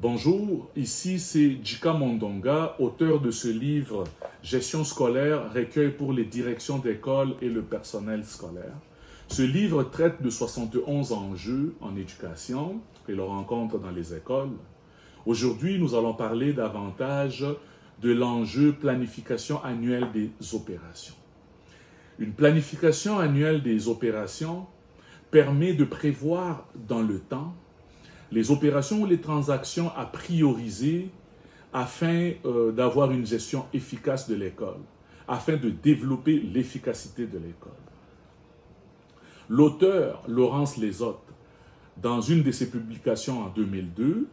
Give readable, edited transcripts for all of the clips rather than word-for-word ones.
Bonjour, ici c'est Djika Mondonga, auteur de ce livre Gestion scolaire, recueil pour les directions d'école et le personnel scolaire. Ce livre traite de 71 enjeux en éducation et leurs rencontres dans les écoles. Aujourd'hui, nous allons parler davantage de l'enjeu planification annuelle des opérations. Une planification annuelle des opérations permet de prévoir dans le temps les opérations ou les transactions à prioriser afin d'avoir une gestion efficace de l'école, afin de développer l'efficacité de l'école. L'auteur, Laurence Lezotte, dans une de ses publications en 2002,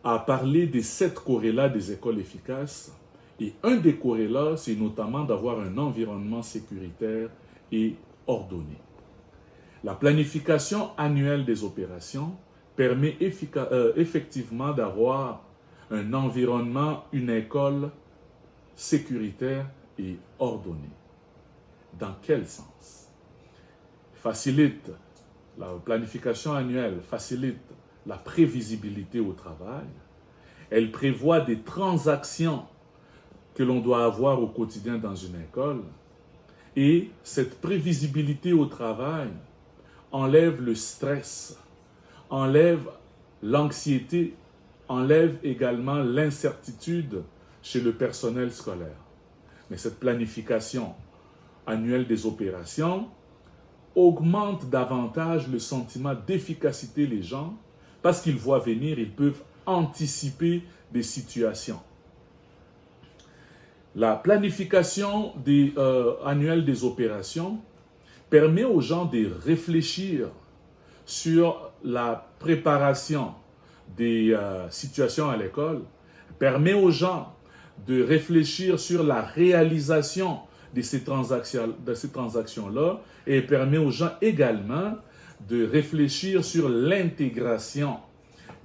a parlé des 7 corrélats des écoles efficaces. Et un des corrélats, c'est notamment d'avoir un environnement sécuritaire et ordonné. La planification annuelle des opérations permet effectivement d'avoir un environnement, une école sécuritaire et ordonnée. Dans quel sens? Facilite la planification annuelle, facilite la prévisibilité au travail. Elle prévoit des transactions que l'on doit avoir au quotidien dans une école. Et cette prévisibilité au travail enlève le stress, enlève l'anxiété, enlève également l'incertitude chez le personnel scolaire. Mais cette planification annuelle des opérations augmente davantage le sentiment d'efficacité des gens parce qu'ils voient venir, ils peuvent anticiper des situations. La planification annuelle des opérations permet aux gens de réfléchir sur la préparation des situations à l'école, permet aux gens de réfléchir sur la réalisation de ces transactions-là et permet aux gens également de réfléchir sur l'intégration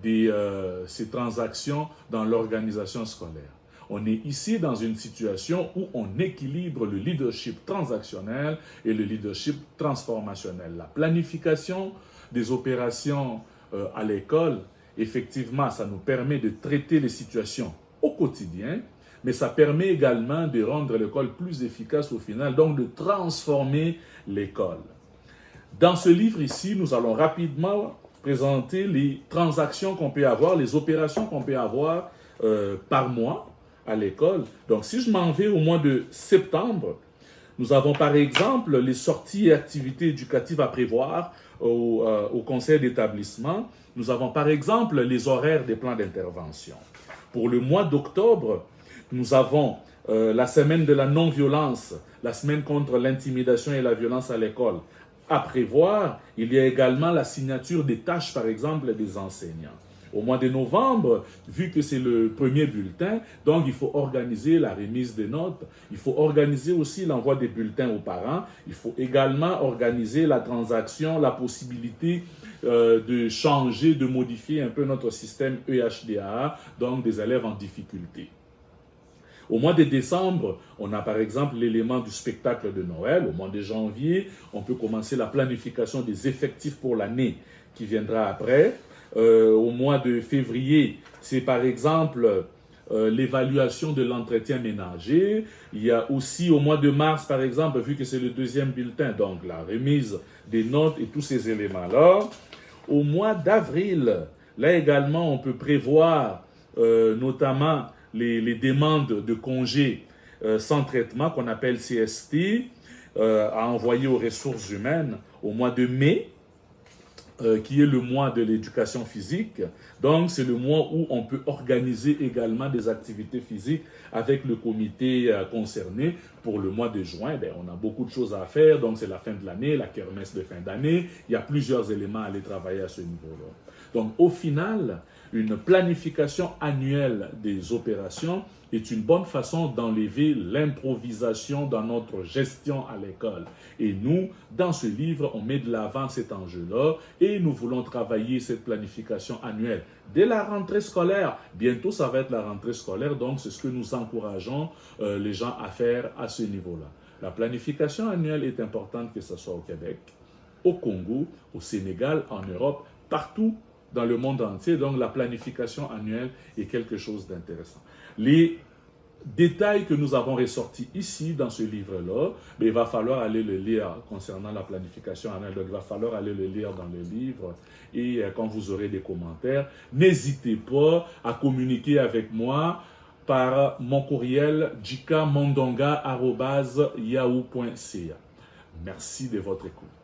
de ces transactions dans l'organisation scolaire. On est ici dans une situation où on équilibre le leadership transactionnel et le leadership transformationnel. La planification des opérations à l'école, effectivement, ça nous permet de traiter les situations au quotidien, mais ça permet également de rendre l'école plus efficace au final, donc de transformer l'école. Dans ce livre ici, nous allons rapidement présenter les transactions qu'on peut avoir, les opérations qu'on peut avoir par mois à l'école. Donc, si je m'en vais au mois de septembre, nous avons par exemple les sorties et activités éducatives à prévoir au conseil d'établissement. Nous avons par exemple les horaires des plans d'intervention. Pour le mois d'octobre, nous avons la semaine de la non-violence, la semaine contre l'intimidation et la violence à l'école. À prévoir, il y a également la signature des tâches, par exemple, des enseignants. Au mois de novembre, vu que c'est le premier bulletin, donc il faut organiser la remise des notes, il faut organiser aussi l'envoi des bulletins aux parents, il faut également organiser la transaction, la possibilité de changer, de modifier un peu notre système EHDAA, donc des élèves en difficulté. Au mois de décembre, on a par exemple l'élément du spectacle de Noël. Au mois de janvier, on peut commencer la planification des effectifs pour l'année qui viendra après. Au mois de février, c'est par exemple l'évaluation de l'entretien ménager. Il y a aussi au mois de mars, par exemple, vu que c'est le deuxième bulletin, donc la remise des notes et tous ces éléments-là. Au mois d'avril, là également, on peut prévoir notamment les demandes de congés sans traitement qu'on appelle CST à envoyer aux ressources humaines. Au mois de mai, qui est le mois de l'éducation physique. Donc, c'est le mois où on peut organiser également des activités physiques avec le comité concerné. Pour le mois de juin, on a beaucoup de choses à faire. Donc, c'est la fin de l'année, la kermesse de fin d'année. Il y a plusieurs éléments à aller travailler à ce niveau-là. Donc, au final, une planification annuelle des opérations est une bonne façon d'enlever l'improvisation dans notre gestion à l'école. Et nous, dans ce livre, on met de l'avant cet enjeu-là et nous voulons travailler cette planification annuelle dès la rentrée scolaire. Bientôt, ça va être la rentrée scolaire, donc c'est ce que nous encourageons les gens à faire à ce niveau-là. La planification annuelle est importante, que ce soit au Québec, au Congo, au Sénégal, en Europe, partout dans le monde entier. Donc, la planification annuelle est quelque chose d'intéressant. Les détails que nous avons ressortis ici dans ce livre-là, il va falloir aller le lire concernant la planification annuelle. Donc, il va falloir aller le lire dans le livre. Et quand vous aurez des commentaires, n'hésitez pas à communiquer avec moi par mon courriel jikamondonga@yahoo.ca. Merci de votre écoute.